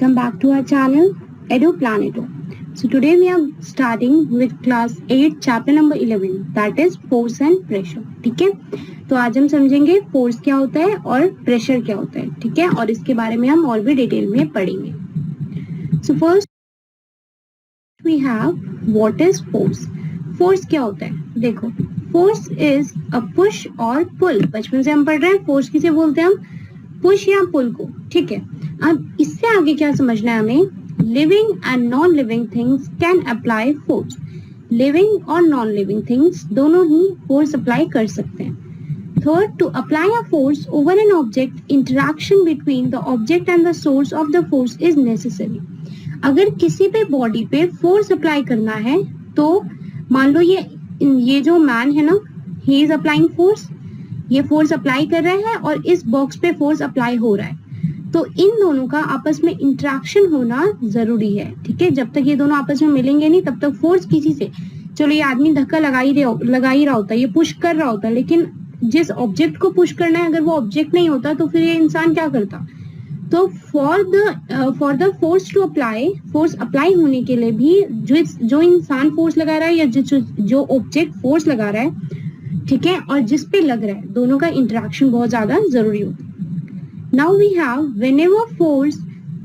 welcome back to our channel Edu Planeto. So today we are starting with class 8 chapter number 11 that is force and pressure. ठीक है, तो आज हम समझेंगे force क्या होता है और प्रेशर क्या होता है. ठीक है, और इसके बारे में हम और भी डिटेल में पढ़ेंगे. So first we have what is force. Force क्या होता है? देखो, फोर्स इज अ पुश और पुल. बचपन से हम पढ़ रहे हैं फोर्स किसे बोलते हैं हम, पुश या पुल को. ठीक है, अब इससे आगे क्या समझना है हमें, living and non living things can apply force. Living और नॉन लिविंग थिंग्स दोनों ही फोर्स अप्लाई कर सकते हैं. Third, to apply a force over an object, interaction between the object and the source of the force is necessary. अगर किसी पे body पे फोर्स अप्लाई करना है तो मान लो ये जो मैन है ना, ही इज अप्लाइंग फोर्स, ये फोर्स अप्लाई कर रहा है और इस बॉक्स पे फोर्स अप्लाई हो रहा है, तो इन दोनों का आपस में इंटरेक्शन होना जरूरी है. ठीक है, जब तक ये दोनों आपस में मिलेंगे नहीं तब तक फोर्स किसी से, चलो ये आदमी धक्का लगा ही रहा होता है, ये पुश कर रहा होता है, लेकिन जिस ऑब्जेक्ट को पुश करना है अगर वो ऑब्जेक्ट नहीं होता तो फिर ये इंसान क्या करता. तो for the force to apply, force apply होने के लिए भी जो इंसान फोर्स लगा रहा है या जो ऑब्जेक्ट फोर्स लगा रहा है, ठीक है, और जिस पे लग रहा है, दोनों का इंटरेक्शन बहुत ज्यादा जरूरी होता है. Now we have whenever force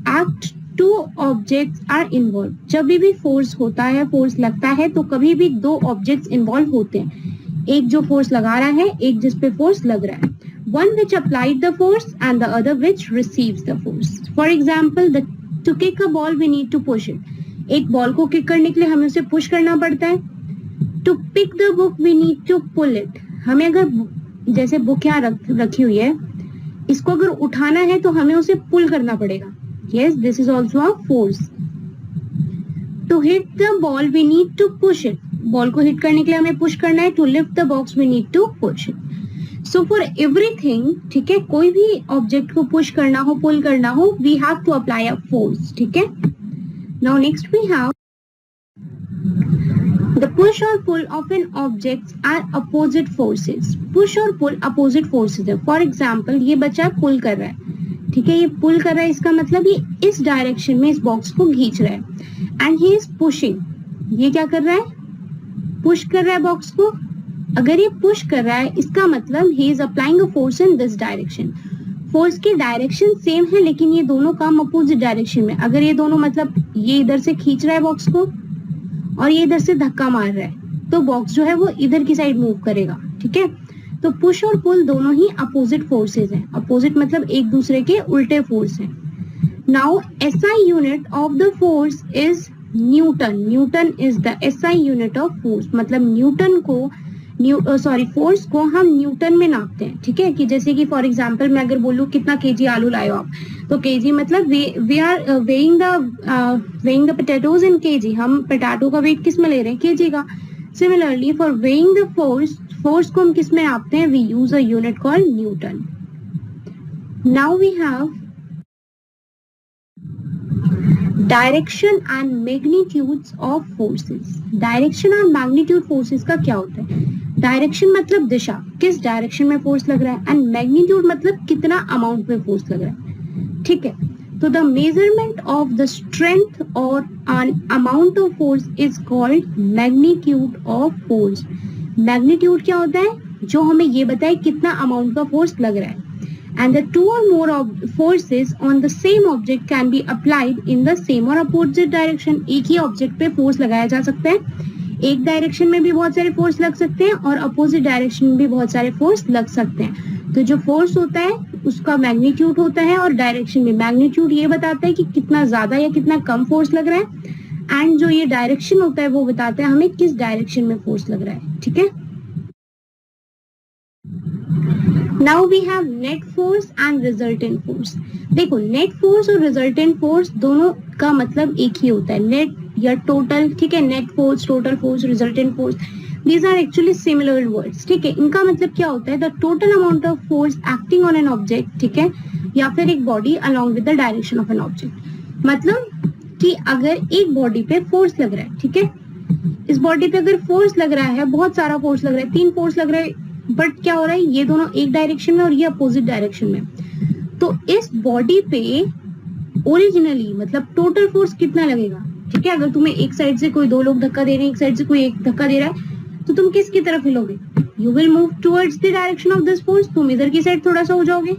act two objects are involve. जब भी फोर्स होता है, फोर्स लगता है, तो कभी भी दो ऑब्जेक्ट्स इन्वॉल्व होते हैं, एक जो फोर्स लगा रहा है, एक जिस पे फोर्स लग रहा है. One which applied the force and the other which receives the force. For example, to kick a ball we need to push it. एक बॉल को किक करने के लिए हमें उसे पुश करना पड़ता है. To pick the book we need to pull it. हमें अगर जैसे बुक यहाँ रखी हुई है, इसको अगर उठाना है तो हमें उसे पुल करना पड़ेगा. Yes, this is also a force. To hit the ball we need to push it. Ball को हिट करने के लिए हमें पुश करना है. To lift the box we need to push it. So for everything, ठीक है, कोई भी ऑब्जेक्ट को पुश करना हो, पुल करना हो, we have to apply a force. ठीक है. Now next we have the push or pull of an object are opposite forces. Push और pull opposite forces है. For example, ये बच्चा पुल कर रहा है, ठीक है, ये पुल कर रहा है, इसका मतलब ये इस डायरेक्शन में इस बॉक्स को खींच रहा है. And he is pushing, ये क्या कर रहा है, पुश कर रहा है बॉक्स को. अगर ये पुश कर रहा है इसका मतलब he is applying a force in this direction. Force की डायरेक्शन सेम है लेकिन ये दोनों काम अपोजिट डायरेक्शन में. अगर ये दोनों मतलब ये इधर से खींच रहा है बॉक्स को और ये इधर से धक्का मार रहा है, तो बॉक्स जो है वो इधर की साइड मूव करेगा. ठीक है, तो पुश और पुल दोनों ही अपोजिट फोर्सेज हैं. अपोजिट मतलब एक दूसरे के उल्टे फोर्स हैं. Now SI unit of the force is Newton. Newton is the SI unit of force. मतलब न्यूटन को फोर्स को हम न्यूटन में नापते हैं. ठीक है, कि जैसे कि फॉर एग्जांपल मैं अगर बोलूं कितना केजी आलू लाए हो आप, तो केजी मतलब we are weighing the potatoes in KG. हम पोटैटो का वेट किस में ले रहे हैं, केजी का. Similarly for weighing the force को हम किस में नापते हैं, we use a unit called newton. Now we have direction and magnitudes of forces. Direction और मैग्नीट्यूड फोर्सेस का क्या होता है. डायरेक्शन मतलब दिशा, किस डायरेक्शन में फोर्स लग रहा है, एंड मैग्नीट्यूड मतलब कितना अमाउंट में फोर्स लग रहा है. ठीक है, तो the measurement of the strength और an amount of force is called magnitude of force. Magnitude क्या होता है, जो हमें ये बताए कितना अमाउंट का फोर्स लग रहा है. And the two or more forces on the same object can be applied in the same or opposite direction. एक ही ऑब्जेक्ट पे फोर्स लगाया जा सकता है. एक डायरेक्शन में भी बहुत सारे फोर्स लग सकते हैं और अपोजिट डायरेक्शन में भी बहुत सारे फोर्स लग सकते हैं. तो जो फोर्स होता है उसका मैग्नीट्यूड होता है और डायरेक्शन में मैग्नीट्यूड ये बताता है कि कितना ज्यादा या कितना कम फोर्स लग रहा है, एंड जो ये डायरेक्शन होता है वो बताता है हमें किस डायरेक्शन में फोर्स लग रहा है. ठीक है. Now we have net force and resultant force. देखो, नेट फोर्स और रिजल्टेंट फोर्स दोनों का मतलब एक ही होता है, नेट या टोटल. ठीक है, net force, total force, resultant force, these are actually similar words. ठीक है, इनका मतलब क्या होता है, the total amount of force acting on an object, ठीक है, या फिर एक body along with the direction of an object. मतलब कि अगर एक बॉडी पे फोर्स लग रहा है, ठीक है, इस बॉडी पे अगर फोर्स लग रहा है, बहुत सारा फोर्स लग रहा है, 3 फोर्स लग रहा है, बट क्या हो रहा है, ये दोनों एक डायरेक्शन में और ये अपोजिट डायरेक्शन में. तो इस बॉडी पे ओरिजिनली मतलब टोटल फोर्स कितना लगेगा, ठीक है। अगर तुम्हें एक साइड से कोई दो लोग धक्का दे रहे हैं, एक साइड से कोई एक धक्का दे रहा है, तो तुम किसकी तरफ हिलोगे? You will move towards the direction of this force, तुम इधर की साइड थोड़ा सा हो जाओगे।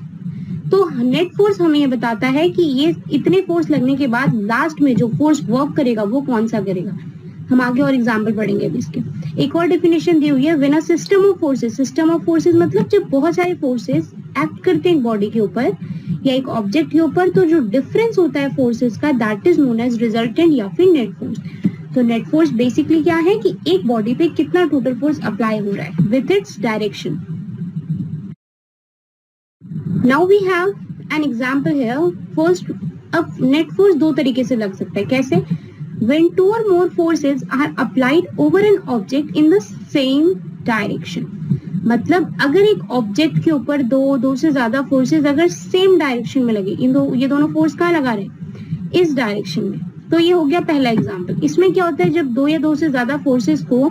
तो नेट फोर्स हमें ये बताता है कि ये इतने फोर्स लगने के बाद लास्ट में जो फोर्स वर्क करेगा वो कौन सा करेगा। हम आगे और एग्जाम्पल पढ़ेंगे अभी इसके। एक और डेफिनेशन दी हुई है, when a system of forces मतलब जब बहुत सारे फोर्सेस एक्ट करते हैं एक बॉडी के ऊपर या एक ऑब्जेक्ट के ऊपर, तो जो डिफरेंस होता है फोर्सेस का, that is known as resultant या फिर नेट फोर्स। तो नेट फोर्स बेसिकली क्या है कि एक बॉडी पे कितना टोटल फोर्स अप्लाई हो रहा है with its direction. Now we have an example here. First, अब नेट फोर्स दो तरीके से लग सकता है। कैसे? when two or more forces are applied over an object in the same direction, मतलब अगर एक ऑब्जेक्ट के ऊपर दो से ज्यादा फोर्सेस अगर सेम डायरेक्शन में लगे, ये दोनों फोर्स कहाँ लगा रहे हैं? इस डायरेक्शन में। तो ये हो गया पहला एग्जांपल। इसमें क्या होता है, जब दो या दो से ज्यादा फोर्सेस को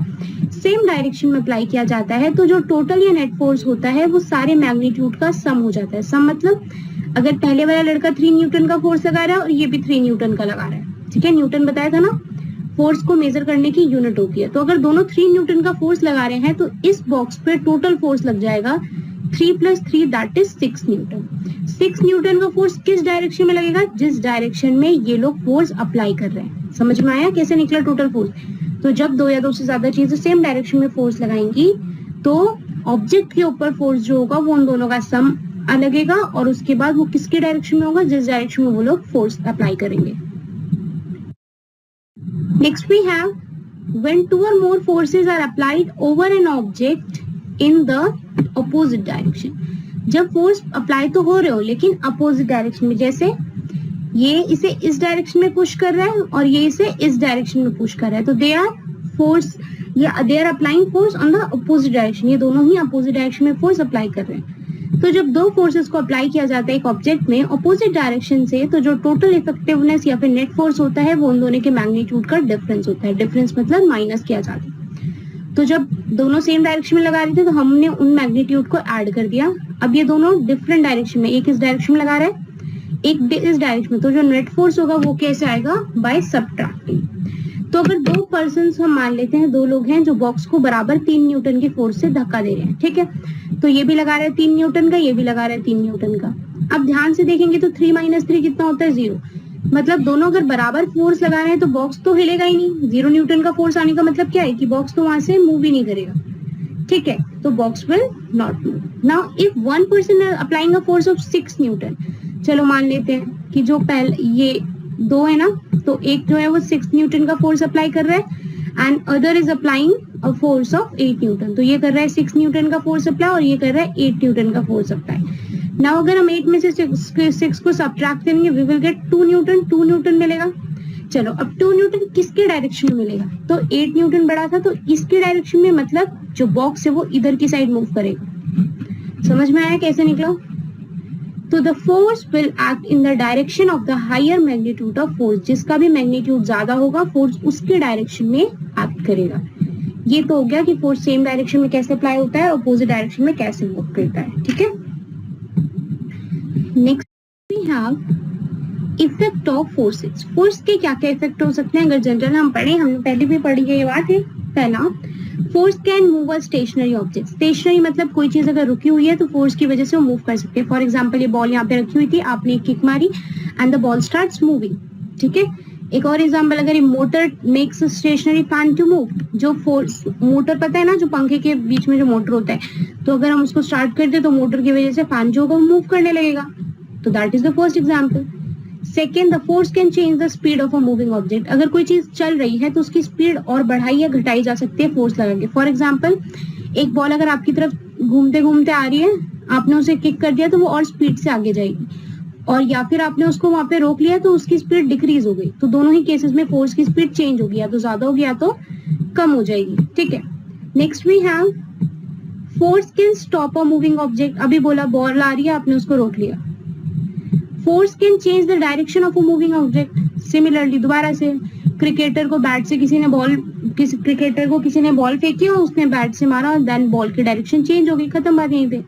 सेम डायरेक्शन में अप्लाई किया जाता है तो जो टोटल या नेट फोर्स होता है वो सारे मैग्नीट्यूड का सम हो जाता है। सम मतलब अगर पहले वाला लड़का 3 न्यूटन का फोर्स लगा रहा है और ये भी 3 न्यूटन का लगा रहा है, ठीक है। न्यूटन बताया था ना, फोर्स को मेजर करने की यूनिट होती है। तो अगर दोनों 3 न्यूटन का फोर्स लगा रहे हैं तो इस बॉक्स पे टोटल फोर्स लग जाएगा 3 + 3 दैट इज 6 न्यूटन। 6 न्यूटन का फोर्स किस डायरेक्शन में लगेगा? जिस डायरेक्शन में ये लोग फोर्स अप्लाई कर रहे हैं। समझ में आया कैसे निकला टोटल फोर्स? तो जब दो या दो से ज्यादा चीजें सेम डायरेक्शन में फोर्स लगाएंगी तो ऑब्जेक्ट के ऊपर फोर्स जो होगा वो उन दोनों का सम लगेगा और उसके बाद वो किसके डायरेक्शन में होगा? जिस डायरेक्शन में वो लोग फोर्स अप्लाई करेंगे। Next we have when two or more forces are applied over an object in the opposite direction. जब फोर्स अप्लाई तो हो रहे हो लेकिन अपोजिट डायरेक्शन में, जैसे ये इसे इस डायरेक्शन में पुश कर रहा है और ये इसे इस डायरेक्शन में पुश कर रहा है, तो they are applying force on the opposite direction. ये दोनों ही अपोजिट डायरेक्शन में फोर्स अप्लाई कर रहे हैं। तो जब दो फोर्सेस को अप्लाई किया जाता है एक ऑब्जेक्ट में अपोजिट डायरेक्शन से, तो जो टोटल इफेक्टिवनेस या फिर नेट फोर्स होता है वो उन दोनों के मैग्नीट्यूड का डिफरेंस होता है। डिफरेंस मतलब माइनस किया जाता है। तो जब दोनों सेम डायरेक्शन में लगा रहे थे तो हमने उन मैग्नीट्यूड को ऐड कर दिया। अब ये दोनों डिफरेंट डायरेक्शन में, एक इस डायरेक्शन में लगा रहा है एक इस डायरेक्शन में, तो जो नेट फोर्स होगा वो कैसे आएगा? By subtracting. तो अगर दो पर्सन हम मान लेते हैं, दो लोग हैं जो बॉक्स को बराबर 3 न्यूटन की फोर्स से धक्का दे रहे हैं, ठीक है। तो ये भी लगा रहा है 3 न्यूटन का, ये भी लगा रहा है 3 न्यूटन का। अब ध्यान से देखेंगे तो 3 - 3 कितना होता है? 0। मतलब दोनों अगर बराबर फोर्स लगा रहे हैं तो बॉक्स तो हिलेगा ही नहीं। 0 न्यूटन का फोर्स आने का मतलब क्या है कि बॉक्स तो वहां से मूव ही नहीं करेगा, ठीक है। तो box will not move. Now if one person applying a force of 6 Newton, चलो मान लेते हैं कि जो पहले ये दो है ना, तो एक जो है वो 6 न्यूटन का फोर्स अप्लाई कर रहा है and other is applying a force of 8 Newton. तो ये कर रहा है 6 न्यूटन का फोर्स अप्लाई और ये कर रहा है 8 न्यूटन का फोर्स अप्लाई। नाउ अगर हम 8 में से 6 को सब्ट्रैक्ट करेंगे we will get 2 newton. 2 newton मिलेगा। चलो अब 2 न्यूटन किसके डायरेक्शन में मिलेगा? तो 8 न्यूटन बड़ा था तो इसके डायरेक्शन में, मतलब जो बॉक्स है वो इधर की साइड मूव करेगा। समझ में आया कैसे निकला? तो the force will act in the direction of the higher magnitude of force. जिसका भी मैग्नीट्यूड ज्यादा होगा फोर्स उसके डायरेक्शन में एक्ट करेगा। ये तो हो गया कि फोर्स सेम डायरेक्शन में कैसे अप्लाई होता है और अपोजिट डायरेक्शन में कैसे वर्क करता है, ठीक है। Next we have effect of forces. Force के क्या क्या इफेक्ट हो सकते हैं? अगर जनरल हम पढ़े, हमने पहले भी पढ़ी है ये बात है। पहला, force can move a stationary object. Stationary मतलब कोई चीज अगर रुकी हुई है तो फोर्स की वजह से वो मूव कर सकते हैं। फॉर एग्जांपल ये बॉल यहाँ पे रखी हुई थी, आपने एक किक मारी and the ball starts moving, ठीक है। एक और एग्जांपल, अगर ये motor makes stationary fan to move. जो फोर्स, मोटर पता है ना, जो पंखे के बीच में जो मोटर होता है, तो अगर हम उसको स्टार्ट कर दे तो मोटर की वजह से फैन जो होगा वो मूव करने लगेगा। तो that is the first example. Second, the force can change the speed of a moving object. अगर कोई चीज चल रही है तो उसकी स्पीड और बढ़ाई या घटाई जा सकती है फोर्स लगा के। फॉर एग्जाम्पल, एक बॉल अगर आपकी तरफ घूमते घूमते आ रही है, आपने उसे किक कर दिया तो वो और स्पीड से आगे जाएगी, और या फिर आपने उसको वहां पे रोक लिया तो उसकी स्पीड डिक्रीज हो गई। तो दोनों ही केसेस में फोर्स की स्पीड चेंज होगी, या तो ज्यादा होगी या तो कम हो जाएगी, ठीक है। Next we have force can stop a moving object. अभी बोला बॉल आ रही है, आपने उसको रोक लिया। Force can change the direction of a moving object. Similarly दोबारा से क्रिकेटर को बैट से किसी क्रिकेटर को किसी ने बॉल फेंकी और उसने बैट से मारा और देन बॉल की डायरेक्शन चेंज हो गई, खत्म बात यहीं पे।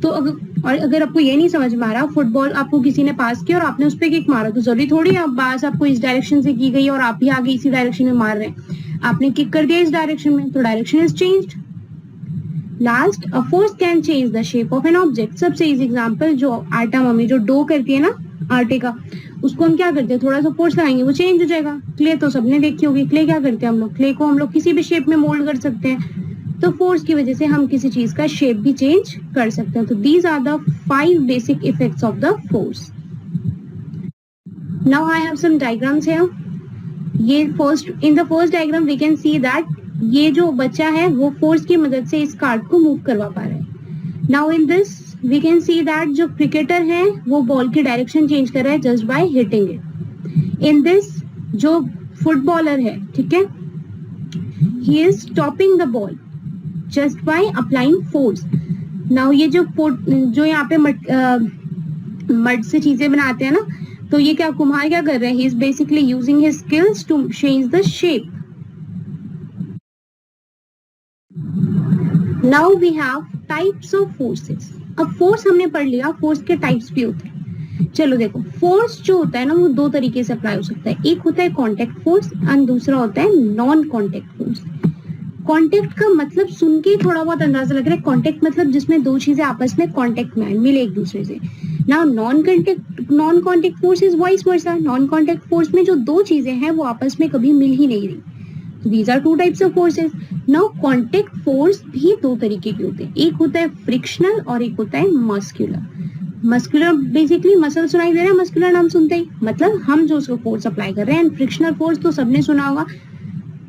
तो अगर आपको ये नहीं समझ में आ रहा, फुटबॉल आपको किसी ने पास किया और आपने उस पर किक मारा, तो जरूरी थोड़ी आप पास आपको इस डायरेक्शन से की गई और आप भी आगे इसी डायरेक्शन में मार रहे हैं। आपने किक कर दिया इस डायरेक्शन में, तो direction is changed. Last, a force can change the shape of an object. सबसे इजी एग्जांपल, जो आटा मम्मी जो डो करती है ना आटे का, उसको हम क्या करते हैं, थोड़ा सा फोर्स लगाएंगे वो चेंज हो जाएगा। क्ले तो सबने देखी होगी, क्ले क्या करते हैं हम लोग, क्ले को हम लोग किसी भी शेप में मोल्ड कर सकते हैं। तो फोर्स की वजह से हम किसी चीज का शेप भी चेंज कर सकते हैं। तो these are the 5 basic effects of the force. Now I have some diagrams here. ये in the first diagram we can see that ये जो बच्चा है वो फोर्स की मदद से इस कार्ड को मूव करवा पा रहा है। Now in this we can see that जो क्रिकेटर है वो बॉल की डायरेक्शन चेंज कर रहा है just by hitting it. In this जो फुटबॉलर है, ठीक है, he is stopping the ball just by applying force. Now ये जो यहाँ पे मड से चीजें बनाते हैं ना, तो ये क्या कुम्हार क्या कर रहे हैं, he is basically using his skills to change the shape. Now we have types of forces. अब फोर्स हमने पढ़ लिया, फोर्स के टाइप्स भी होते हैं। चलो देखो, फोर्स जो होता है ना वो दो तरीके से अप्लाई हो सकता है। एक होता है कांटेक्ट फोर्स और दूसरा होता है नॉन कांटेक्ट फोर्स। कांटेक्ट का मतलब सुन के थोड़ा बहुत अंदाजा लग रहा है, कांटेक्ट मतलब जिसमें दो चीजें आपस में कांटेक्ट में आए, मिले एक दूसरे से। Now non contact force is vice versa. Non contact force में जो दो चीजें हैं वो आपस में कभी मिल ही नहीं रही। These are two types of forces. Now contact force भी दो तरीके के होते हैं, एक होता है फ्रिक्शनल और एक होता है मस्कुलर। मस्कुलर बेसिकली मसल सुनाई दे रहा है मस्कुलर नाम सुनते ही, मतलब हम जो उसको फोर्स अप्लाई कर रहे हैं। फ्रिक्शनल फोर्स तो सबने सुना होगा,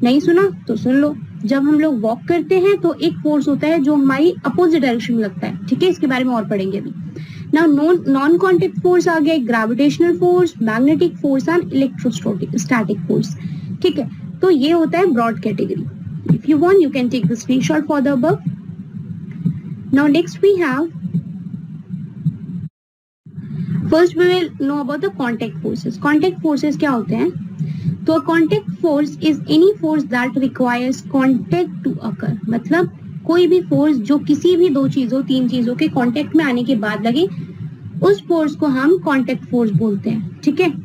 नहीं सुना तो सुन लो। जब हम लोग वॉक करते हैं तो एक फोर्स होता है जो हमारी अपोजिट डायरेक्शन में लगता है, ठीक है, इसके बारे में और पढ़ेंगे अभी। नाउ नॉन कांटेक्ट फोर्स आ गया gravitational force, magnetic force and electrostatic force, ठीक है। तो ये होता है broad category. If you want you can take the screenshot for the above. Now next we have, first we will know about the contact forces. Contact forces क्या होते हैं? तो contact force is any force that requires contact to occur. मतलब कोई भी force जो किसी भी दो चीजों तीन चीजों के कांटेक्ट में आने के बाद लगे, उस फोर्स को हम कांटेक्ट फोर्स बोलते हैं, ठीक है।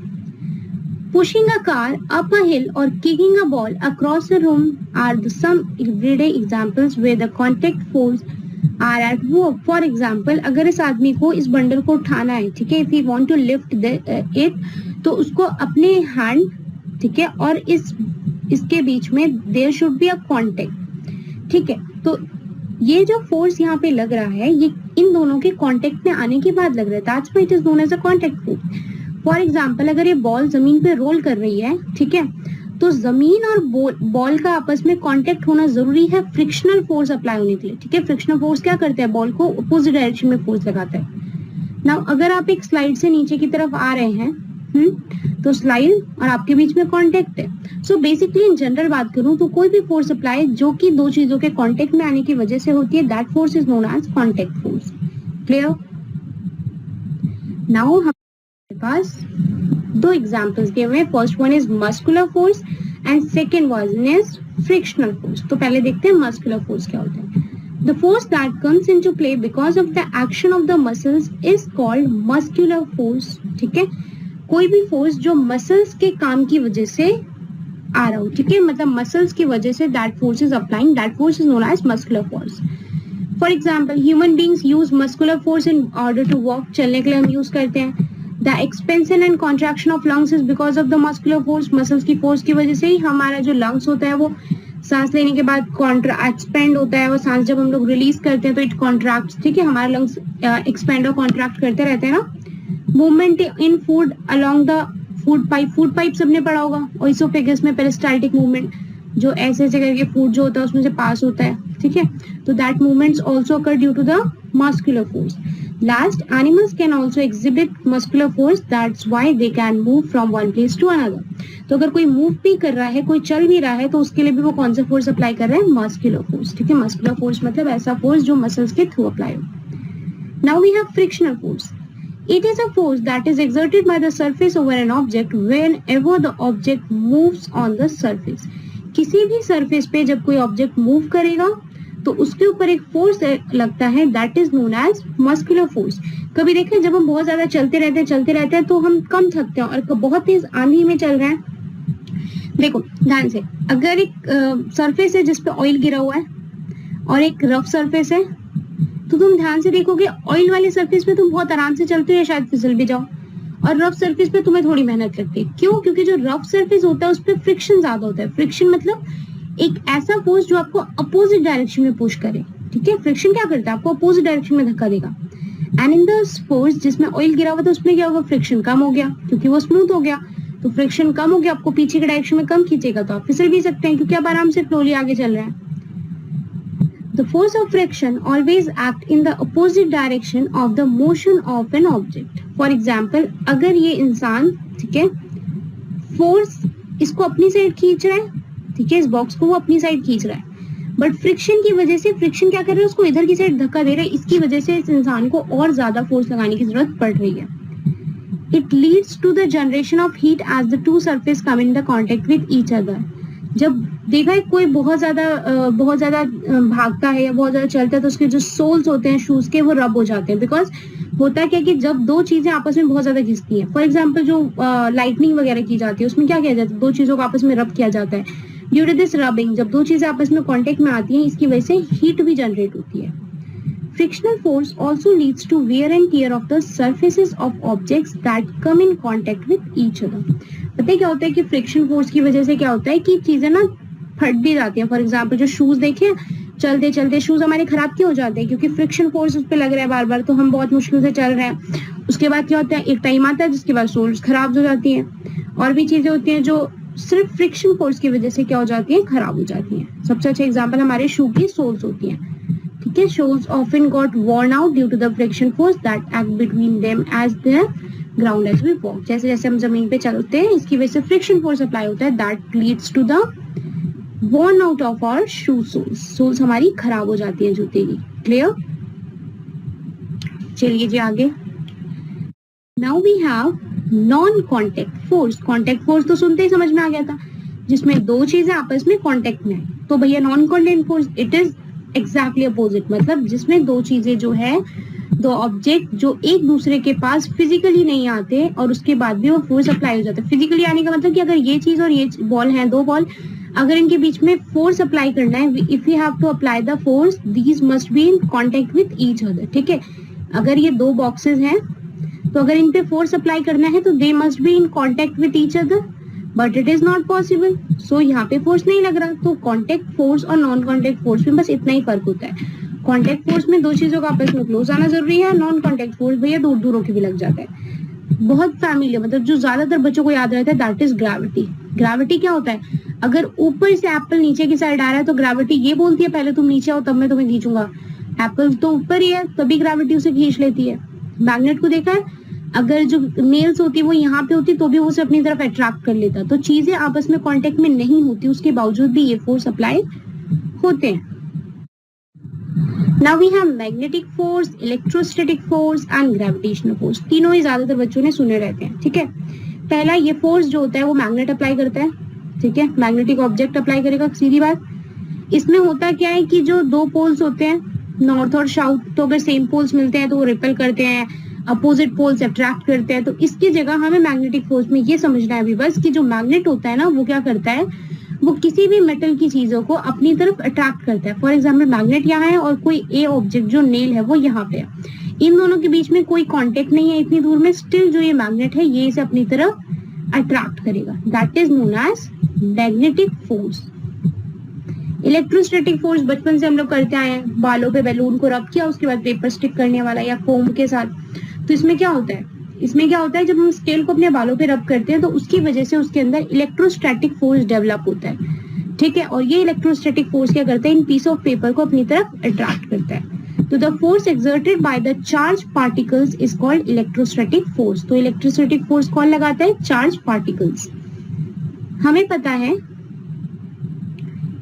Pushing a car up a hill or kicking a ball across a room are some everyday examples where the contact force are at work. For example, अगर इस आदमी को इस बंडल को उठाना है, ठीक है, if he want to lift it, तो उसको अपने हैंड, ठीक है, और इसके बीच में there should be a contact, ठीक है। तो ये जो फोर्स यहाँ पे लग रहा है ये इन दोनों के कांटेक्ट में आने के बाद लग रहा है, that's why it is known as a contact force. For example, अगर ये बॉल जमीन पे रोल कर रही है, ठीक है, तो जमीन और बॉल का आपस में कांटेक्ट होना जरूरी है फ्रिक्शनल फोर्स अप्लाई होने के लिए, ठीक है। फ्रिक्शनल फोर्स क्या करते हैं, बॉल को अपोजिट डायरेक्शन में फोर्स लगाता है। नाउ अगर आप एक स्लाइड से नीचे की तरफ आ रहे हैं, तो स्लाइड और आपके बीच में कांटेक्ट है। सो बेसिकली इन जनरल बात करूं तो कोई भी फोर्स अप्लाई जो कि दो चीजों के कांटेक्ट में आने की वजह से होती है, that force is known as contact force. Clear? Now पास दो एग्जांपल्स दिए हुए हैं। First one is muscular force and second one is frictional force. तो पहले देखते हैं मस्कुलर फोर्स क्या होता है। The force that comes into play because of the action of the muscles is called muscular force, ठीक है। कोई भी फोर्स जो मसल्स के काम की वजह से आ रहा हो, ठीक है, मतलब मसल्स की वजह से that force is applying, that force is known as muscular force. For example, human beings use muscular force in order to walk. चलने के लिए हम यूज करते हैं। The expansion and contraction of lungs is because of the muscular force. Muscles की force की वजह से ही हमारा जो लंग्स होता है वो सांस लेने के बाद एक्सपेंड होता है, और सांस जब हम लोग रिलीज करते हैं तो इट कॉन्ट्रैक्ट्स, ठीक है। हमारे लंग्स एक्सपेंड और कॉन्ट्रैक्ट करते रहते हैं ना। Movement in food along the food pipe सबने पढ़ा होगा। ओइसोफेगस में पेरिस्टाल्टिक मूवमेंट, जो ऐसे ऐसे करके फूड जो होता है उसमें से पास होता है, ठीक है। तो that movements also occur due to the muscular force. Last, animals can also exhibit muscular force. That's why they can move from one place to another. तो अगर कोई मूव भी कर रहा है, कोई चल भी रहा है, तो उसके लिए भी वो कौन सा फोर्स अप्लाई कर रहा है, मस्कुलर फोर्स, ठीक है। मस्कुलर फोर्स मतलब ऐसा फोर्स जो मसल्स के थ्रू अप्लाई हो। Now we have frictional force. It is a force that is exerted by the surface over an object whenever the object moves on the surface. किसी भी surface पे जब कोई ऑब्जेक्ट मूव करेगा तो उसके ऊपर एक फोर्स लगता है, that is known as muscular force. कभी देखें जब हम बहुत ज्यादा चलते रहते हैं तो हम कम थकते हैं, और बहुत तेज आंधी में चल रहे हैं, देखो ध्यान से, अगर एक सरफेस है जिसपे ऑयल गिरा हुआ है और एक रफ सरफेस है, तो तुम ध्यान से देखोगे ऑयल वाले सरफेस पे तुम बहुत आराम से चलते हो या शायद फिसल भी जाओ, और रफ सरफेस पे तुम्हें थोड़ी मेहनत लगती है। क्यों? क्योंकि जो रफ सरफेस होता है उस पर फ्रिक्शन ज्यादा होता है। फ्रिक्शन मतलब एक ऐसा फोर्स जो आपको अपोजिट डायरेक्शन में पुश करे। ठीक है, फ्रिक्शन क्या करता है? आपको अपोजिट डायरेक्शन में धक्का देगा। एंड इन द फोर्स जिसमें ऑयल गिरा हुआ था उसमें क्या होगा? फ्रिक्शन कम हो गया क्योंकि वो स्मूथ हो गया। तो फ्रिक्शन कम हो गया, आपको पीछे के डायरेक्शन में कम खींचेगा, तो आप फिसल भी सकते हैं क्योंकि आप आराम से फ्लोली आगे चल रहे हैं। The force of friction always act in the opposite direction of the motion of an object. For example, अगर ये इंसान, ठीक है, फोर्स इसको अपनी साइड खींच रहा है, ठीक है, इस बॉक्स को वो अपनी साइड खींच रहा है, बट फ्रिक्शन की वजह से, फ्रिक्शन क्या कर रहा है? उसको इधर की साइड धक्का दे रहा है। इसकी वजह से इस इंसान को और ज्यादा फोर्स लगाने की जरूरत पड़ रही है। It leads to the generation of heat as the two surfaces come in the contact with each other. जब देखा है कोई बहुत ज्यादा भागता है या बहुत ज्यादा चलता है तो उसके जो सोल्स होते हैं शूज के वो रब हो जाते हैं। बिकॉज होता क्या है कि जब दो चीजें आपस में बहुत ज्यादा घिसती हैं, फॉर एग्जांपल जो लाइटनिंग वगैरह की जाती है उसमें क्या किया जाता है? दो चीजों को आपस में रब किया जाता है। ड्यू टू दिस रबिंग, जब दो चीजें आपस में कॉन्टेक्ट में आती हैं, इसकी वजह से हीट भी जनरेट होती है। Frictional force also leads to wear and tear of the surfaces of objects that come in contact with each other. पता है क्या होता है कि फ्रिक्शन फोर्स की वजह से क्या होता है कि चीजें ना फट भी जाती हैं। फॉर एग्जांपल जो शूज देखे, चलते चलते शूज हमारे खराब क्यों हो जाते हैं? क्योंकि फ्रिक्शन फोर्स उस पर लग रहा है बार बार, तो हम बहुत मुश्किल से चल रहे हैं। उसके बाद क्या होता है, एक टाइम आता है जिसके बाद सोल्स खराब हो जाती हैं। और भी चीजें होती हैं जो सिर्फ फ्रिक्शन फोर्स की वजह से क्या हो जाती है? खराब हो जाती हैं। सबसे अच्छा एग्जाम्पल हमारे शू की सोल्स होती हैं। ठीक है, shoes often got worn out due to the friction force that act between them as the ground as we walk. जैसे जैसे हम जमीन पे चलते हैं इसकी वजह से फ्रिक्शन फोर्स अप्लाई होता है, that leads to the worn out of our shoe soles. soles हमारी खराब हो जाती है जूते की। क्लियर? चलिए जी आगे। Now we have non-contact force. Contact force तो सुनते ही समझ में आ गया था, जिसमें दो चीजें आपस में कॉन्टेक्ट में है। तो भैया non contact force it is exactly opposite, मतलब जिसमें दो चीजें जो है, दो ऑब्जेक्ट जो एक दूसरे के पास फिजिकली नहीं आते और उसके बाद भी वो फोर्स अप्लाई हो जाता है। फिजिकली आने का मतलब कि अगर ये चीज और ये बॉल है, दो बॉल, अगर इनके बीच में फोर्स अप्लाई करना है, if you have to apply the force, these must be in contact with each other. ठीक है, अगर ये दो बॉक्सेस हैं तो अगर इन पे फोर्स अप्लाई करना है तो they must be in contact with each other, but it is not possible. So यहाँ पे फोर्स नहीं लग रहा। तो कॉन्टेक्ट फोर्स और नॉन कॉन्टेक्ट फोर्स में बस इतना ही फर्क होता है। कॉन्टेक्ट फोर्स में दो चीजों का आपस में क्लोज आना जरूरी है, नॉन कॉन्टेक्ट फोर्स भैया दूर दूर होकर भी लग जाता है। बहुत फैमिली, मतलब जो ज्यादातर बच्चों को याद रहता है, दैट इज ग्रेविटी। ग्रेविटी क्या होता है? अगर ऊपर से एप्पल नीचे की साइड आ रहा है तो ग्रेविटी ये बोलती है पहले तुम नीचे आओ तब मैं तुम्हें खींचूंगा। एप्पल तो ऊपर ही है तभी ग्रेविटी उसे खींच लेती है। मैग्नेट को देखा है, अगर जो नेल्स होती है वो यहाँ पे होती तो भी वो उसे अपनी तरफ अट्रैक्ट कर लेता। तो चीजें आपस में कांटेक्ट में नहीं होती उसके बावजूद भी ये फोर्स अप्लाई होते हैं। Now we have magnetic force, electrostatic force and gravitational force. तीनों ही ज्यादातर बच्चों ने सुने रहते हैं। ठीक है, पहला ये फोर्स जो होता है वो मैग्नेट अप्लाई करता है। ठीक है, मैग्नेटिक ऑब्जेक्ट अप्लाई करेगा, सीधी बात। इसमें होता क्या है कि जो दो पोल्स होते हैं, नॉर्थ और साउथ, तो अगर सेम पोल्स मिलते हैं तो वो रिपेल करते हैं, अपोजिट पोल्स अट्रैक्ट करते हैं। तो इसकी जगह हमें मैग्नेटिक फोर्स में ये समझना है अभी बस कि जो मैग्नेट होता है ना वो क्या करता है, वो किसी भी मेटल की चीजों को अपनी तरफ अट्रैक्ट करता है। फॉर एग्जाम्पल मैग्नेट यहाँ है और कोई ए ऑब्जेक्ट जो नेल है वो यहाँ पे है, इन दोनों के बीच में कोई कॉन्टेक्ट नहीं है इतनी दूर में, स्टिल जो ये मैग्नेट है ये इसे अपनी तरफ अट्रैक्ट करेगा। That is known as magnetic force. Electrostatic force बचपन से हम लोग करते आए हैं, बालों पे बैलून को रब किया, उसके बाद पेपर स्टिक करने वाला या फोम के साथ। तो इसमें क्या होता है, जब हम स्केल को अपने बालों पे रब करते हैं तो उसकी वजह से उसके अंदर इलेक्ट्रोस्टैटिक फोर्स डेवलप होता है। ठीक है, और ये इलेक्ट्रोस्टैटिक फोर्स क्या करता है, इन पीस ऑफ पेपर को अपनी तरफ अट्रैक्ट करता है। तो the force exerted by the charge particles is called electrostatic force. तो इलेक्ट्रोस्टैटिक फोर्स कौन लगाता है, चार्ज पार्टिकल्स। हमें पता है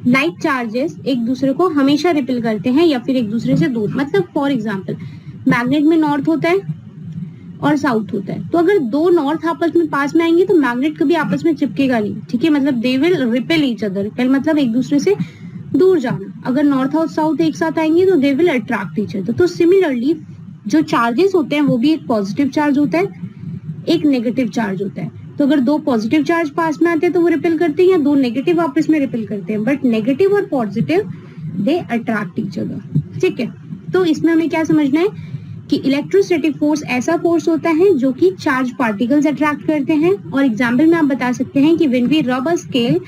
लाइट चार्जेस एक दूसरे को हमेशा रिपेल करते हैं या फिर एक दूसरे से दूर। मतलब फॉर एग्जांपल मैग्नेट में नॉर्थ होता है और साउथ होता है, तो अगर दो नॉर्थ आपस में पास में आएंगे तो मैग्नेट कभी आपस में चिपकेगा नहीं। ठीक है, मतलब they will repel each other. Repel मतलब एक दूसरे से दूर जाना, अगर नॉर्थ और साउथ एक साथ आएंगे तो they will attract each other. तो सिमिलरली जो चार्जेस होते हैं वो भी एक पॉजिटिव चार्ज होता है, एक नेगेटिव चार्ज होता है। तो अगर दो पॉजिटिव चार्ज पास में आते हैं तो वो रिपेल करते हैं, या दो नेगेटिव आपस में रिपेल करते हैं, बट नेगेटिव और positive they attract each other. ठीक है, तो इसमें हमें क्या समझना है कि इलेक्ट्रोस्टैटिक फोर्स ऐसा फोर्स होता है जो कि चार्ज पार्टिकल्स अट्रैक्ट करते हैं। और एग्जाम्पल में आप बता सकते हैं कि when we rub a scale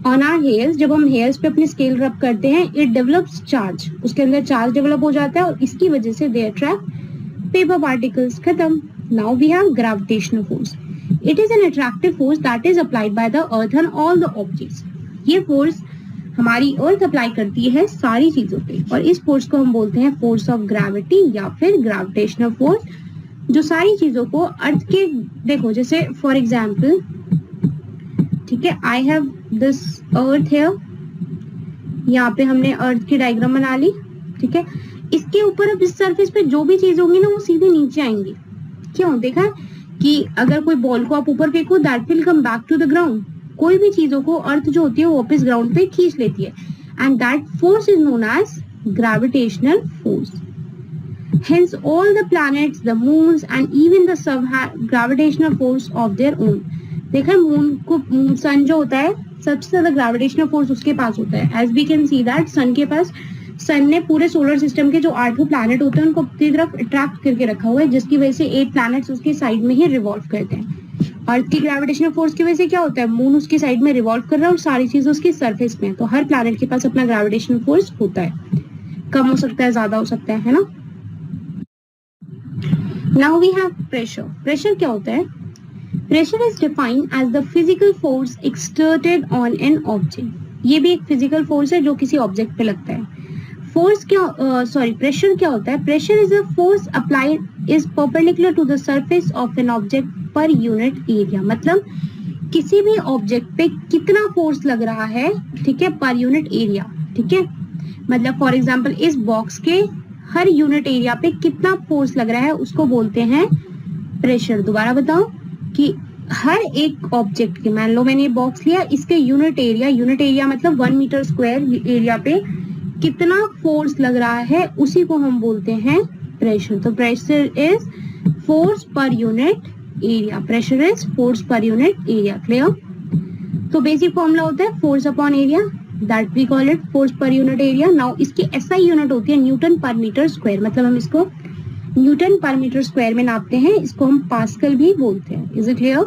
on our hairs, जब हम हेयर्स पे अपनी स्केल रब करते हैं, इट डेवलप्स चार्ज, उसके अंदर चार्ज डेवलप हो जाता है और इसकी वजह से दे अट्रैक्ट पेपर पार्टिकल्स। खत्म। Now we have gravitational force. It is an attractive force that is applied by the earth on all the objects. ये फोर्स हमारी अर्थ अप्लाई करती है सारी चीजों पे, और इस फोर्स को हम बोलते हैं फोर्स ऑफ ग्रेविटी या फिर ग्रेविटेशनल फोर्स, जो सारी चीजों को अर्थ के, देखो जैसे फॉर एग्जाम्पल, ठीक है, I have this earth here, यहाँ पे हमने अर्थ की डायग्राम बना ली। ठीक है, इसके ऊपर अब इस सरफेस पे जो भी चीज होंगी ना वो सीधे नीचे आएंगी। क्यों? देखा कि अगर कोई बॉल को आप ऊपर फेंको that will come back to the ground. कोई भी चीजों को अर्थ जो होती है वो वापस ग्राउंड पे खींच लेती है, and that force is known as gravitational force. Hence all the planets, the moons and even the sun have gravitational force of their own. देखा, मून को, सन जो होता है सबसे ज्यादा ग्रेविटेशनल फोर्स उसके पास होता है। As we can see that sun के पास, सन ने पूरे सोलर सिस्टम के जो 8 प्लैनेट होते हैं उनको अपनी तरफ अट्रैक्ट करके रखा हुआ है, जिसकी वजह से 8 प्लैनेट्स उसके साइड में ही रिवॉल्व करते हैं। अर्थ की ग्रेविटेशनल फोर्स की वजह से क्या होता है, मून उसकी साइड में रिवॉल्व कर रहा है और सारी चीजें उसकी सरफेस में है। तो हर प्लैनेट के पास अपना ग्रेविटेशनल फोर्स होता है, कम हो सकता है, ज्यादा हो सकता है ना। Now we have pressure. Pressure क्या होता है? Pressure is defined as the physical force exerted on an object. ये भी एक फिजिकल फोर्स है जो किसी ऑब्जेक्ट पे लगता है। फोर्स क्या, प्रेशर क्या होता है? Pressure is a force applied is perpendicular to the surface of an object per unit area. मतलब किसी भी ऑब्जेक्ट पे कितना फोर्स लग रहा है, ठीक है, पर यूनिट एरिया। ठीक है, मतलब फॉर एग्जांपल इस बॉक्स के हर यूनिट एरिया पे कितना फोर्स लग रहा है उसको बोलते हैं प्रेशर। दोबारा बताओ कि हर एक ऑब्जेक्ट के, मान लो मैंने ये बॉक्स लिया, इसके यूनिट एरिया मतलब 1 मीटर स्क्वायर एरिया पे कितना फोर्स लग रहा है उसी को हम बोलते हैं प्रेशर। तो pressure is force per unit area. Pressure is force per unit area. Clear? तो बेसिक फॉर्मूला होता है force upon area, that we call it force per unit area. Now इसकी एसआई यूनिट होती है न्यूटन पर metre square, मतलब हम इसको न्यूटन पर मीटर स्क्वायर में नापते हैं, इसको हम पास्कल भी बोलते हैं। Is it clear?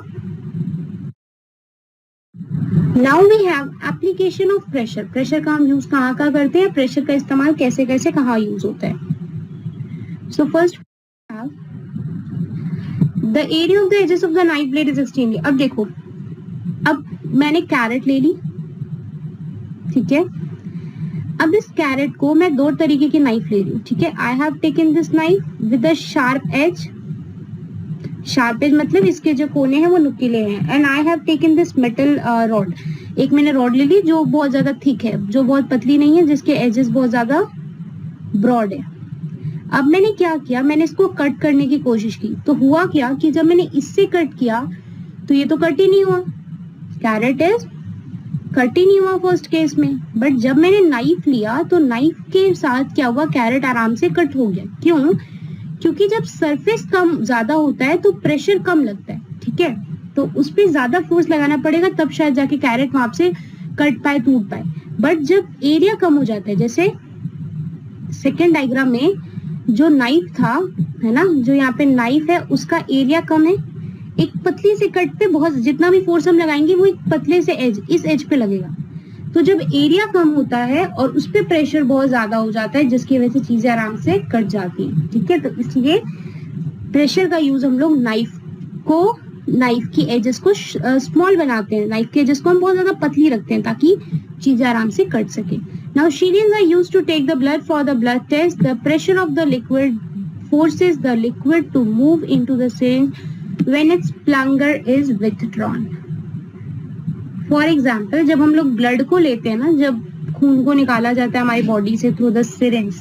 Now we have application of pressure. Pressure का हम यूज कहाँ करते हैं, प्रेशर का इस्तेमाल कैसे कैसे कहाँ यूज होता है। So first the area of the edges of the knife blade is extremely. अब देखो, अब मैंने कैरेट ले ली, ठीक है, अब इस कैरेट को मैं 2 तरीके की नाइफ ले रही हूँ। ठीक है, I have taken this knife with a sharp edge. Sharp edge मतलब इसके जो कोने हैं वो नुकीले हैं। And I have taken this metal rod. एक मैंने रॉड ले ली जो बहुत ज्यादा थिक है, जो बहुत पतली नहीं है, जिसके एजेस बहुत ज्यादा ब्रॉड है। अब मैंने क्या किया, मैंने इसको कट करने की कोशिश की। तो हुआ क्या कि जब मैंने इससे कट किया तो ये तो कट ही नहीं हुआ, कैरेट इज कट ही नहीं हुआ फर्स्ट केस में। बट जब मैंने नाइफ लिया तो नाइफ के साथ क्या हुआ, कैरेट आराम से कट हो गया। क्यों? क्योंकि जब सरफेस कम ज्यादा होता है तो प्रेशर कम लगता है। ठीक है, तो उस पर ज्यादा फोर्स लगाना पड़ेगा तब शायद जाके कैरेट वहां से कट पाए, टूट पाए। बट जब एरिया कम हो जाता है, जैसे सेकेंड डायग्राम में जो नाइफ था, है ना, जो यहाँ पे नाइफ है उसका एरिया कम है, एक पतली से कट पे बहुत जितना भी फोर्स हम लगाएंगे वो एक पतले से एज, इस एज पे लगेगा। तो जब एरिया कम होता है और उस पे प्रेशर बहुत ज्यादा हो जाता है, जिसकी वजह से चीजें आराम से कट जाती हैं। ठीक है, तो इसलिए प्रेशर का यूज हम लोग नाइफ की एजेस को स्मॉल बनाते हैं, नाइफ के एजेस को हम बहुत ज्यादा पतली रखते हैं ताकि चीजें आराम से कट सके। Now syringes are used to take the blood for the blood test. The pressure of the liquid forces the liquid to move into the syringe when its plunger is withdrawn. For example, जब हम लोग blood को लेते हैं ना, जब खून को निकाला जाता है हमारी बॉडी से थ्रू द सिरिंज,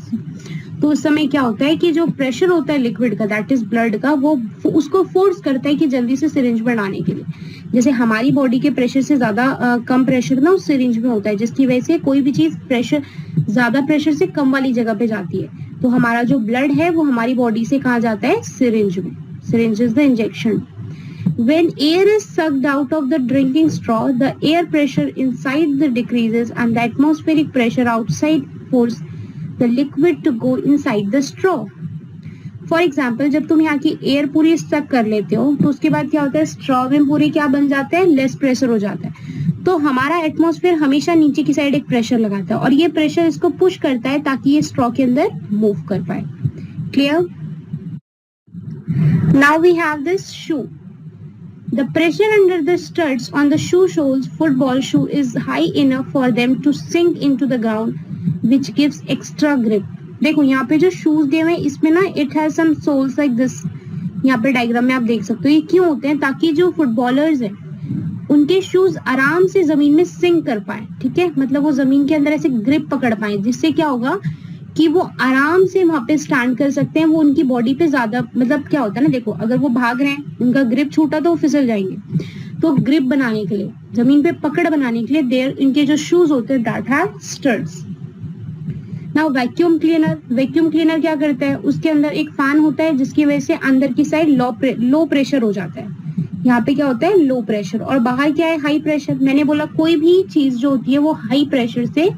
तो उस समय क्या होता है कि जो प्रेशर होता है लिक्विड का, दैट इज ब्लड का, वो उसको फोर्स करता है कि जल्दी से सिरिंज बनाने के लिए। जैसे हमारी बॉडी के प्रेशर से ज्यादा कम प्रेशर ना उस सिरिंज में होता है, जिसकी वजह से कोई भी चीज ज्यादा प्रेशर से कम वाली जगह पे जाती है। तो हमारा जो ब्लड है वो हमारी बॉडी से कहाँ जाता है, सिरिंज में। Syringe is the injection. When air is sucked out of the drinking straw, the air pressure inside the decreases and the atmospheric pressure outside force the liquid to go inside the straw. For example, जब तुम यहाँ की air पूरी सक कर लेते हो तो उसके बाद क्या होता है, स्ट्रॉ में पूरी क्या बन जाता है, लेस प्रेशर हो जाता है। तो हमारा एटमॉस्फेयर हमेशा नीचे की साइड एक प्रेशर लगाता है और ये प्रेशर इसको पुश करता है ताकि ये स्ट्रॉ के अंदर मूव कर पाए। Clear? Now we have this shoe. The pressure under the studs on the shoe soles, football shoe, is high enough for them to sink into the ground, which gives extra grip. देखो यहाँ पे जो shoes दिए हुए हैं इसमें ना it has some soles like this. यहाँ पे डायग्राम में आप देख सकते हो ये क्यों होते हैं, ताकि जो फुटबॉलर्स हैं उनके शूज आराम से जमीन में सिंक कर पाए। ठीक है, मतलब वो जमीन के अंदर ऐसे ग्रिप पकड़ पाए, जिससे क्या होगा कि वो आराम से वहां पे स्टैंड कर सकते हैं। वो उनकी बॉडी पे ज्यादा, मतलब क्या होता है ना, देखो अगर वो भाग रहे हैं उनका ग्रिप छूटा तो वो फिसल जाएंगे। तो ग्रिप बनाने के लिए, जमीन पे पकड़ बनाने के लिए देयर इनके जो शूज होते हैं that have studs. Now vacuum cleaner. Vacuum cleaner क्या करता है, उसके अंदर एक फैन होता है जिसकी वजह से अंदर की साइड लो प्रेशर हो जाता है। यहाँ पे क्या होता है, लो प्रेशर, और बाहर क्या है, हाई प्रेशर। मैंने बोला कोई भी चीज जो होती है वो हाई प्रेशर से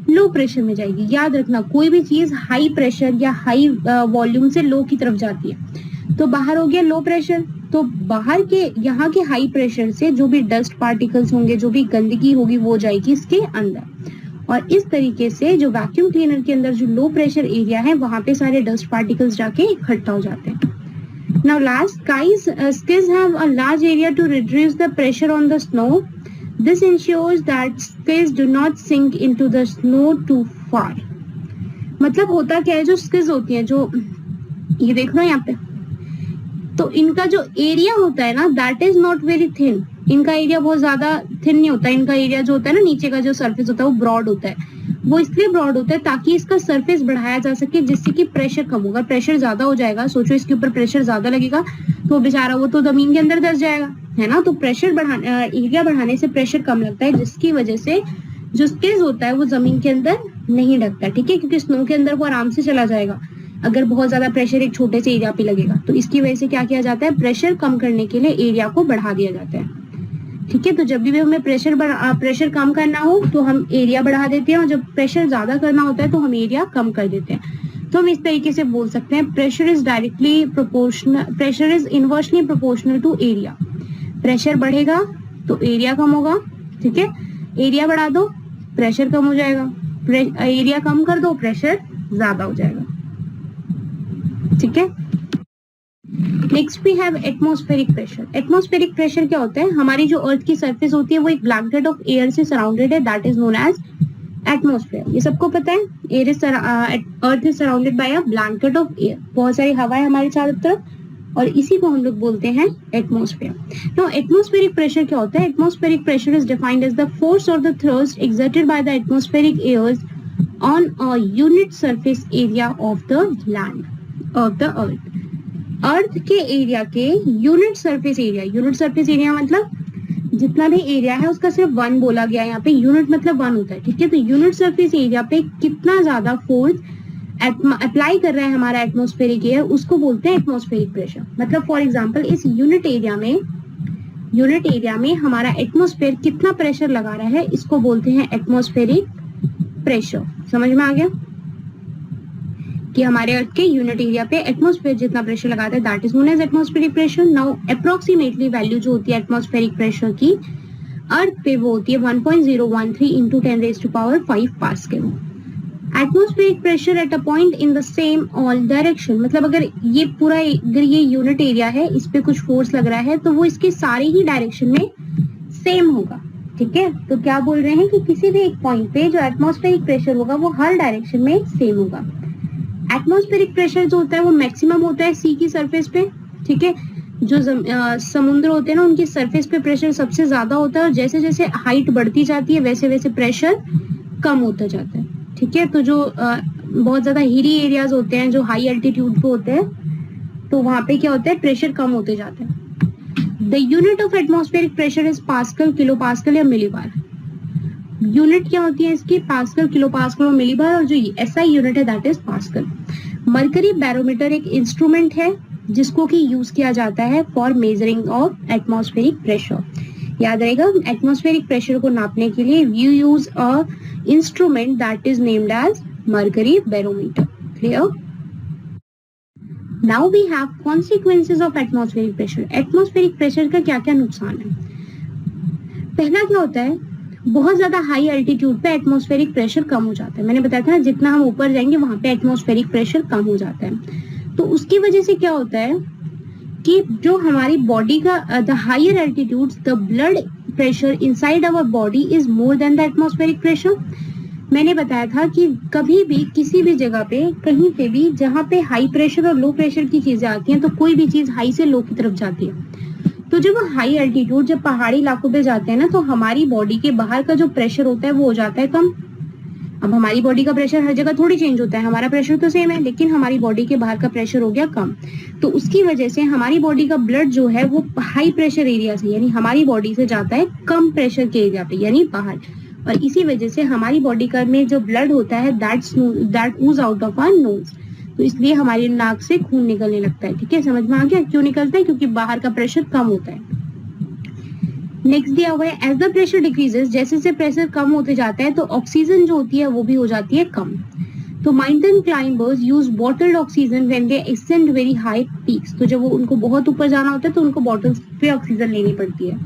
लो प्रेशर में जाएगी। याद रखना, कोई भी चीज हाई प्रेशर या हाई वॉल्यूम से लो की तरफ जाती है। तो बाहर हो गया लो प्रेशर, तो बाहर के यहाँ के हाई प्रेशर से जो भी डस्ट पार्टिकल्स होंगे, जो भी गंदगी होगी वो जाएगी इसके अंदर। और इस तरीके से जो वैक्यूम क्लीनर के अंदर जो लो प्रेशर एरिया है वहां पे सारे डस्ट पार्टिकल्स जाके इकट्ठा हो जाते हैं। Now last, skids have a large area to reduce the pressure on the snow. This ensures that skids do not sink into the snow too far. मतलब होता क्या है, जो skids होती हैं, जो ये देख लो यहाँ पे, तो इनका जो एरिया होता है ना that is not very thin. इनका एरिया बहुत ज्यादा थिन नहीं होता। इनका एरिया जो होता है ना, नीचे का जो सरफेस होता है वो ब्रॉड होता है। वो इसलिए ब्रॉड होता है ताकि इसका सरफेस बढ़ाया जा सके, जिससे कि प्रेशर कम होगा। प्रेशर ज्यादा हो जाएगा, सोचो इसके ऊपर प्रेशर ज्यादा लगेगा तो बेचारा वो तो जमीन के अंदर धंस जाएगा, है ना। तो प्रेशर एरिया बढ़ाने से प्रेशर कम लगता है, जिसकी वजह से जो स्किज होता है वो जमीन के अंदर नहीं ढकता। ठीक है, क्योंकि स्नो के अंदर वो आराम से चला जाएगा अगर बहुत ज्यादा प्रेशर एक छोटे से एरिया पे लगेगा। तो इसकी वजह से क्या किया जाता है, प्रेशर कम करने के लिए एरिया को बढ़ा दिया जाता है। ठीक है, तो जब भी हमें प्रेशर कम करना हो तो हम एरिया बढ़ा देते हैं, और जब प्रेशर ज्यादा करना होता है तो हम एरिया कम कर देते हैं। तो हम इस तरीके से बोल सकते हैं pressure is inversely proportional to area. Pressure बढ़ेगा तो एरिया कम होगा। ठीक है, एरिया बढ़ा दो प्रेशर कम हो जाएगा, एरिया कम कर दो प्रेशर ज्यादा हो जाएगा। ठीक है, next we have atmospheric pressure. Atmospheric pressure क्या होता है, हमारी जो अर्थ की सरफेस होती है वो एक ब्लैंकेट ऑफ एयर से सराउंडेड है, that is known as atmosphere. ये सबको पता है, earth is surrounded by a blanket of air. बहुत सारी हवा है हमारे चारों तरफ और इसी को हम लोग बोलते हैं एटमॉस्फेयर। नाउ एटमॉस्फेरिक प्रेशर क्या होता है, atmospheric pressure is defined as the force और the thrust exerted by the atmospheric airs on a unit surface area of the land of the earth. Earth के एरिया के unit surface area मतलब जितना भी area है उसका सिर्फ one बोला गया है यहाँ पे, यूनिट मतलब वन होता है। ठीक है, तो यूनिट सरफेस एरिया पे कितना ज्यादा फोर्स अप्लाई कर रहा है हमारा एटमॉस्फेरिक एयर, उसको बोलते हैं एटमॉस्फेरिक प्रेशर। मतलब फॉर एग्जांपल इस यूनिट एरिया में हमारा एटमॉस्फेयर कितना प्रेशर लगा रहा है, इसको बोलते हैं एटमॉस्फेरिक प्रेशर। समझ में आ गया कि हमारे अर्थ के यूनिट एरिया पे एटमॉस्फेयर जितना प्रेशर लगाता है that is known as atmospheric pressure. Now approximately value जो होती है एटमॉस्फेरिक प्रेशर की अर्थ पे वो होती है 1.013 into 10⁵ pascal. Atmospheric pressure at a point in the same all direction, मतलब अगर ये यूनिट एरिया है, इस पे कुछ फोर्स लग रहा है तो वो इसके सारे ही डायरेक्शन में सेम होगा। ठीक है, तो क्या बोल रहे हैं कि किसी भी एक पॉइंट पे जो एटमॉस्फेरिक प्रेशर होगा वो हर डायरेक्शन में सेम होगा। एटमॉस्फेरिक प्रेशर जो होता है वो मैक्सिमम होता है सी की सरफेस पे। ठीक है, जो समुद्र होते हैं ना उनकी सरफेस पे प्रेशर सबसे ज्यादा होता है, और जैसे जैसे हाइट बढ़ती जाती है वैसे वैसे प्रेशर कम होता जाता है। ठीक है, तो जो बहुत ज्यादा हिली एरियाज होते हैं, जो हाई एल्टीट्यूड पे होते हैं, तो वहां पे क्या होता है प्रेशर कम होते जाता है। The unit of atmospheric pressure is pascal, kilo pascal या मिलीबार। यूनिट क्या होती है इसकी? पास्कल, किलो पास्कल और मिलीबार, और जो एसआई यूनिट है that is pascal. Mercury barometer एक इंस्ट्रूमेंट है जिसको कि यूज किया जाता है for measuring of atmospheric pressure. याद रहेगा, एटमॉस्फेरिक प्रेशर को नापने के लिए you use a instrument that is named as mercury barometer. Clear? Now we have consequences of atmospheric pressure. Atmospheric pressure का क्या क्या नुकसान है? पहला क्या होता है, बहुत ज्यादा हाई एल्टीट्यूड पे एटमॉस्फेरिक प्रेशर कम हो जाता है। मैंने बताया था ना, जितना हम ऊपर जाएंगे वहां पे एटमॉस्फेरिक प्रेशर कम हो जाता है। तो उसकी वजह से क्या होता है कि जो हमारी बॉडी का the higher altitudes the blood pressure inside our body is more than the atmospheric pressure. मैंने बताया था कि कभी भी किसी भी जगह पे कहीं पे भी जहाँ पे हाई प्रेशर और लो प्रेशर की चीजें आती हैं तो कोई भी चीज हाई से लो की तरफ जाती है। तो जब हाई एल्टीट्यूड, जब पहाड़ी इलाकों पे जाते हैं ना, तो हमारी बॉडी के बाहर का जो प्रेशर होता है वो हो जाता है कम। अब हमारी बॉडी का प्रेशर हर जगह थोड़ी चेंज होता है, हमारा प्रेशर तो सेम है, लेकिन हमारी बॉडी के बाहर का प्रेशर हो गया कम। तो उसकी वजह से हमारी बॉडी का ब्लड जो है वो हाई प्रेशर एरिया से, यानी हमारी बॉडी से जाता है कम प्रेशर के एरिया पे, यानी बाहर। और इसी वजह से हमारी बॉडी का में जो ब्लड होता है that ooze out of our nose. तो इसलिए हमारी नाक से खून निकलने लगता है। ठीक है, समझ में आ गया क्यों निकलता है? क्योंकि बाहर का प्रेशर कम होता है। नेक्स्ट दिया हुआ है, एज द प्रेशर डिक्रीजेस, जैसे जैसे प्रेशर कम होते जाता है तो ऑक्सीजन जो होती है वो भी हो जाती है कम। तो mountain climbers use bottled oxygen when they ascend very high peaks. तो जब वो उनको बहुत ऊपर जाना होता है तो उनको बॉटल्स पे ऑक्सीजन लेनी पड़ती है।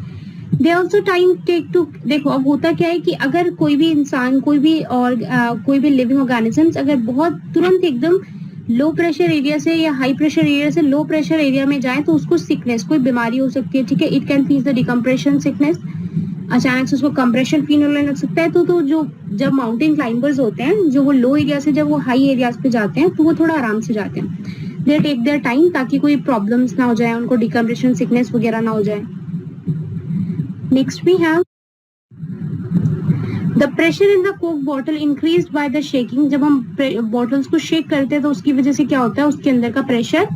They also time take to, देखो अब होता क्या है कि अगर कोई भी इंसान, कोई भी लिविंग ऑर्गेनिजम्स अगर बहुत तुरंत एकदम लो प्रेशर एरिया से या हाई प्रेशर एरिया से लो प्रेशर एरिया में जाए तो उसको सिकनेस, कोई बीमारी हो सकती है। ठीक है, it can feel the decompression sickness, अचानक से उसको कंप्रेशन फील होने लग सकता है। तो जो जब माउंटेन क्लाइंबर्स होते हैं, जो वो लो एरिया से जब वो हाई एरियाज पे जाते हैं तो वो थोड़ा आराम से जाते हैं। दे टेक देयर टाइम ताकि कोई प्रॉब्लम्स ना हो जाए, उनको डिकम्प्रेशन सिकनेस वगैरह ना हो जाए। Next we have the pressure in the coke bottle increased by the shaking. जब हम बॉटल्स को शेक करते हैं तो उसकी वजह से क्या होता है, उसके अंदर का प्रेशर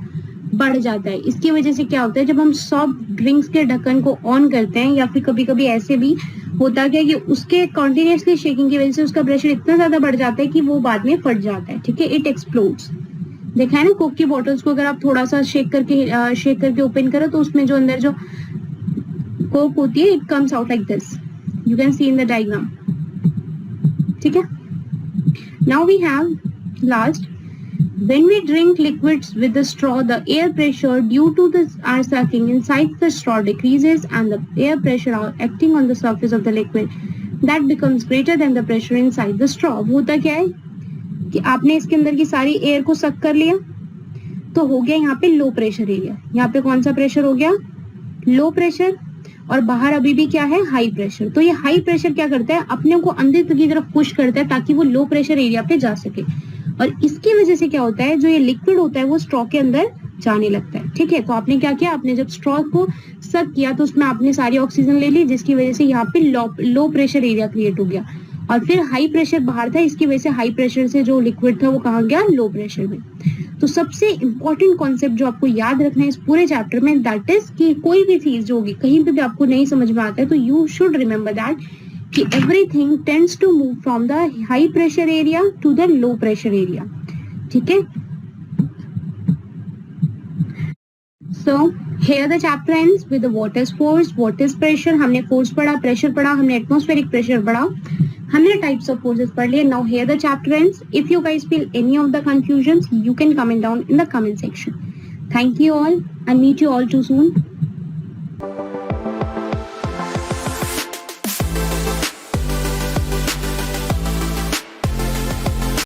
बढ़ जाता है। इसकी वजह से क्या होता है, जब हम सॉफ्ट ड्रिंक्स के ढक्कन को ऑन करते हैं या फिर कभी कभी ऐसे भी होता है कि उसके कंटिन्यूअसली शेकिंग की वजह से उसका प्रेशर इतना ज्यादा बढ़ जाता है कि वो बाद में फट जाता है। ठीक है, इट एक्सप्लोड्स। देखा है ना, कोक की बॉटल्स को अगर आप थोड़ा सा शेक करके ओपन करो तो उसमें जो अंदर जो कोक होती है it comes out like this, you can see in the diagram. ठीक है, now we have last, when we drink liquids with the straw, the air pressure due to our sucking inside the straw decreases and the air pressure acting on the surface of the liquid that becomes greater than the pressure inside the straw। होता क्या है कि आपने इसके अंदर की सारी air को सक कर लिया तो हो गया यहाँ पे लो प्रेशर एरिया। यहाँ पे कौन सा प्रेशर हो गया, लो प्रेशर, और बाहर अभी भी क्या है, हाई प्रेशर। तो ये हाई प्रेशर क्या करता है, अपने को अंदर की तरफ पुश करता है ताकि वो लो प्रेशर एरिया पे जा सके। और इसकी वजह से क्या होता है, जो ये लिक्विड होता है वो स्ट्रॉ के अंदर जाने लगता है। ठीक है, तो आपने क्या किया, आपने जब स्ट्रॉ को सक किया तो उसमें आपने सारी ऑक्सीजन ले ली, जिसकी वजह से यहाँ पे लो प्रेशर एरिया क्रिएट हो गया। और फिर हाई प्रेशर बाहर था, इसकी वजह से हाई प्रेशर से जो लिक्विड था वो कहाँ गया, लो प्रेशर में। तो सबसे इंपॉर्टेंट कॉन्सेप्ट जो आपको याद रखना है इस पूरे चैप्टर में, दैट इज कि कोई भी चीज जो होगी कहीं पे भी आपको नहीं समझ में आता है तो यू शुड रिमेम्बर दैट कि everything tends to move from the high pressure area to the low pressure area। ठीक है, so here the chapter ends with the what is force, what is pressure। हमने force पढ़ा, pressure पढ़ा, हमने atmospheric pressure पढ़ा, हमने types of forces पढ़ लिए। Now here the chapter ends। If you guys feel any of the confusions, you can comment down in the comment section। Thank you all and meet you all too soon।